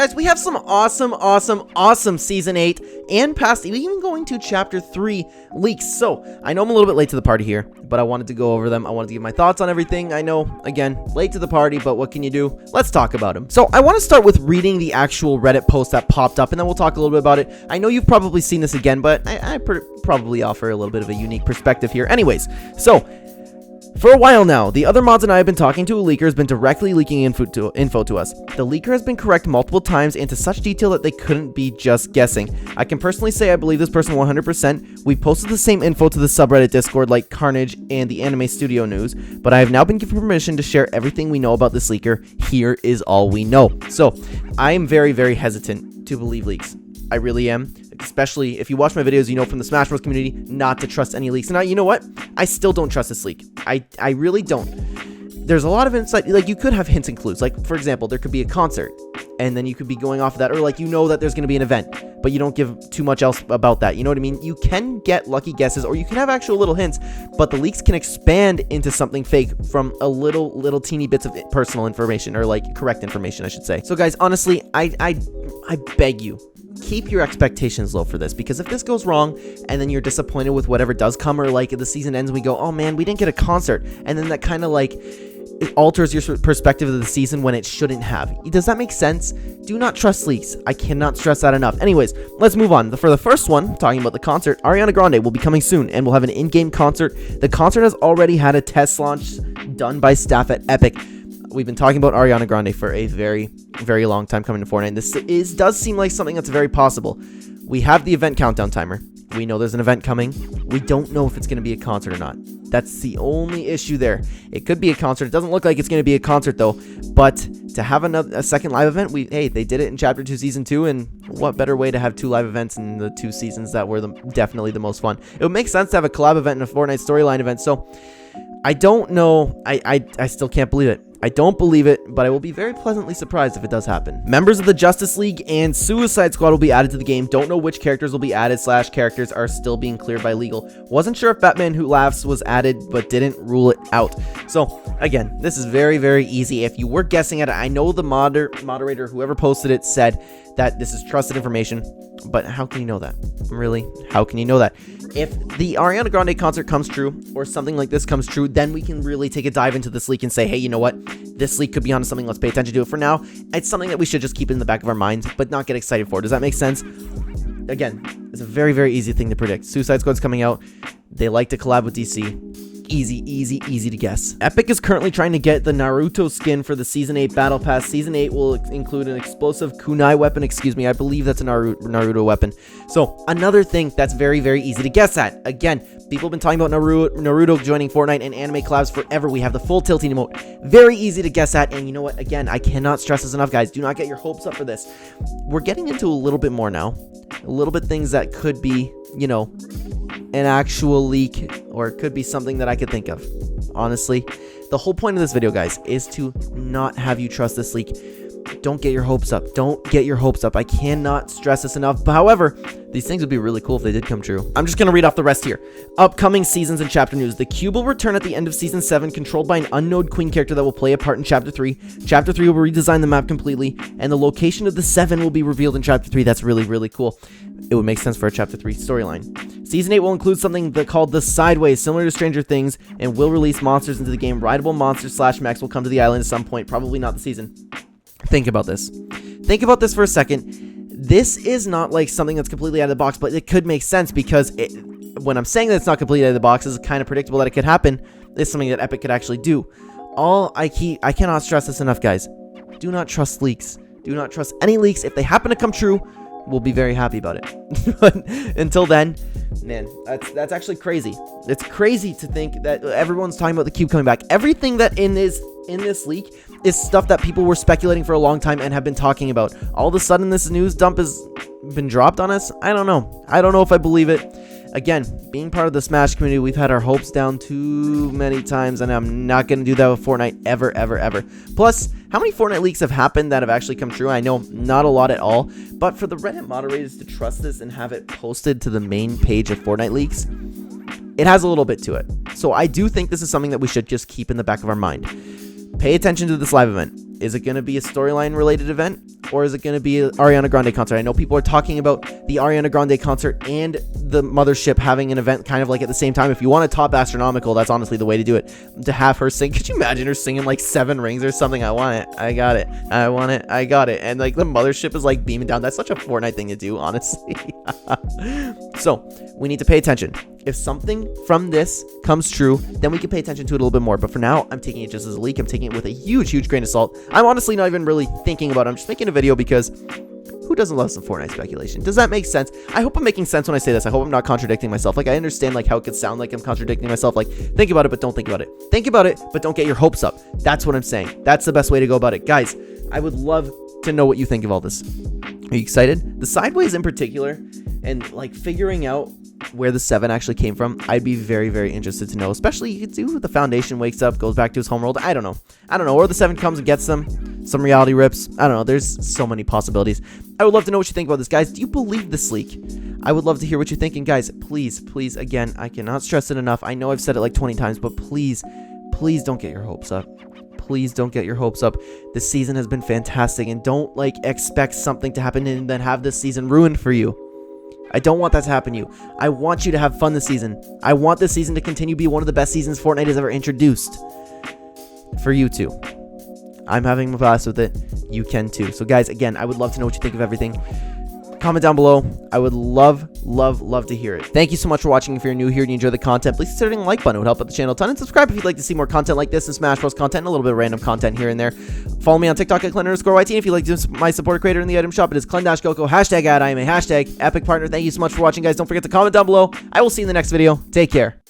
Guys, we have some awesome Season 8 and past, even going to Chapter 3 leaks. So, I know I'm a little bit late to the party here, but I wanted to go over them. I wanted to give my thoughts on everything. I know, again, late to the party, but what can you do? Let's talk about them. So, I want to start with reading the actual Reddit post that popped up, and then we'll talk a little bit about it. I know you've probably seen this again, but I probably offer a little bit of a unique perspective here. Anyways, so for a while now, the other mods and I have been talking to a leaker who's been directly leaking info to us. The leaker has been correct multiple times and to such detail that they couldn't be just guessing. I can personally say I believe this person 100%. We posted the same info to the subreddit Discord like Carnage and the Anime Studio News, but I have now been given permission to share everything we know about this leaker. Here is all we know. So, I am very hesitant to believe leaks. I really am. Especially if you watch my videos, you know from the Smash Bros community not to trust any leaks. And now, you know what? I still don't trust this leak. I really don't. There's a lot of insight. Like, you could have hints and clues. Like, for example, there could be a concert, and then you could be going off of that. Or, like, you know that there's going to be an event, but you don't give too much else about that. You know what I mean? You can get lucky guesses, or you can have actual little hints, but the leaks can expand into something fake from a little teeny bits of personal information, or, like, correct information, I should say. So, guys, honestly, I beg you, keep your expectations low for this, because if this goes wrong and then you're disappointed with whatever does come, or like the season ends and we go, oh man, we didn't get a concert, and then that kind of like it alters your perspective of the season when it shouldn't have. Does that make sense? Do not trust leaks. I cannot stress that enough. Anyways, let's move on. For the first one, talking about the concert, Ariana Grande will be coming soon and we'll have an in-game concert. The concert has already had a test launch done by staff at Epic. We've been talking about Ariana Grande for a very long time coming to Fortnite. This does seem like something that's very possible. We have the event countdown timer. We know there's an event coming. We don't know if it's going to be a concert or not. That's the only issue there. It could be a concert. It doesn't look like it's going to be a concert though. But to have a second live event, hey, they did it in Chapter 2 Season 2, and what better way to have two live events in the two seasons that were definitely the most fun. It would make sense to have a collab event and a Fortnite storyline event. So I don't know. I still can't believe it. I don't believe it, but I will be very pleasantly surprised if it does happen. Members of the Justice League and Suicide Squad will be added to the game. Don't know which characters will be added / characters are still being cleared by legal. Wasn't sure if Batman Who Laughs was added, but didn't rule it out. So, again, this is very easy. If you were guessing at it, I know the moderator, whoever posted it, said that this is trusted information, but how can you know that? Really? How can you know that? If the Ariana Grande concert comes true, or something like this comes true, then we can really take a dive into this leak and say, hey, you know what? This leak could be onto something. Let's pay attention to it. For now, it's something that we should just keep in the back of our minds, but not get excited for. Does that make sense? Again, it's a very easy thing to predict. Suicide Squad's coming out. They like to collab with DC. Easy to guess. Epic is currently trying to get the Naruto skin for the Season 8 Battle Pass. Season 8 will include an explosive kunai weapon. Excuse me, I believe that's a Naruto weapon. So, another thing that's very easy to guess at. Again, people have been talking about Naruto joining Fortnite and anime collabs forever. We have the full tilting emote. Very easy to guess at, and you know what? Again, I cannot stress this enough, guys. Do not get your hopes up for this. We're getting into a little bit more now. A little bit things that could be, you know, an actual leak, or it could be something that I could think of. Honestly, the whole point of this video, guys, is to not have you trust this leak. Don't get your hopes up. Don't get your hopes up. I cannot stress this enough. But however, these things would be really cool if they did come true. I'm just going to read off the rest here. Upcoming seasons and chapter news. The Cube will return at the end of Season 7, controlled by an unknown Queen character that will play a part in Chapter 3. Chapter 3 will redesign the map completely, and the location of the 7 will be revealed in Chapter 3. That's really cool. It would make sense for a Chapter 3 storyline. Season 8 will include something called the Sideways, similar to Stranger Things, and will release monsters into the game. Rideable monsters / mechs will come to the island at some point, probably not the season. Think about this. Think about this for a second. This is not like something that's completely out of the box, but it could make sense because when I'm saying that it's not completely out of the box, it's kind of predictable that it could happen. It's something that Epic could actually do. I cannot stress this enough, guys. Do not trust leaks. Do not trust any leaks. If they happen to come true, we'll be very happy about it. But until then, man, that's actually crazy. It's crazy to think that everyone's talking about the Cube coming back. Everything that in this leak is stuff that people were speculating for a long time and have been talking about. All of a sudden, this news dump has been dropped on us. I don't know. I don't know if I believe it. Again, being part of the Smash community, we've had our hopes down too many times, and I'm not going to do that with Fortnite ever. Plus, how many Fortnite leaks have happened that have actually come true? I know not a lot at all, but for the Reddit moderators to trust this and have it posted to the main page of Fortnite leaks, it has a little bit to it. So I do think this is something that we should just keep in the back of our mind. Pay attention to this live event. Is it going to be a storyline related event? or is it going to be an Ariana Grande concert? I know people are talking about the Ariana Grande concert and the Mothership having an event kind of like at the same time. If you want to top Astronomical, that's honestly the way to do it. To have her sing, could you imagine her singing like 7 Rings or something? I want it, I got it, I want it, I got it, and like the Mothership is like beaming down. That's such a Fortnite thing to do, honestly. So we need to pay attention. If something from this comes true, then we can pay attention to it a little bit more. But for now, I'm taking it just as a leak. I'm taking it with a huge grain of salt. I'm honestly not even really thinking about it. I'm just making a video because who doesn't love some Fortnite speculation? Does that make sense? I hope I'm making sense when I say this. I hope I'm not contradicting myself. Like, I understand like how it could sound like I'm contradicting myself. Like, think about it, but don't think about it. Think about it, but don't get your hopes up. That's what I'm saying. That's the best way to go about it. Guys, I would love to know what you think of all this. Are you excited? The sideways in particular, and like figuring out where the 7 actually came from, I'd be very interested to know. Especially you could do the Foundation wakes up, goes back to his homeworld. I don't know, or the 7 comes and gets them, some reality rips. I don't know, there's so many possibilities. I would love to know what you think about this, guys. Do you believe this leak? I would love to hear what you think. And guys, please, again, I cannot stress it enough. I know I've said it like 20 times, but please don't get your hopes up. Please don't get your hopes up. This season has been fantastic, and don't like expect something to happen and then have this season ruined for you. I don't want that to happen to you. I want you to have fun this season. I want this season to continue to be one of the best seasons Fortnite has ever introduced. For you too. I'm having a blast with it. You can too. So guys, again, I would love to know what you think of everything. Comment down below. I would love to hear it. Thank you so much for watching. If you're new here and you enjoy the content, please consider hitting the like button. It would help out the channel a ton. And subscribe if you'd like to see more content like this and Smash Bros. Content and a little bit of random content here and there. Follow me on TikTok at CLEN_YT. If you'd like to be my supporter creator in the item shop, it is CLEN-GOCO. Hashtag ad. I am a hashtag epic partner. Thank you so much for watching, guys. Don't forget to comment down below. I will see you in the next video. Take care.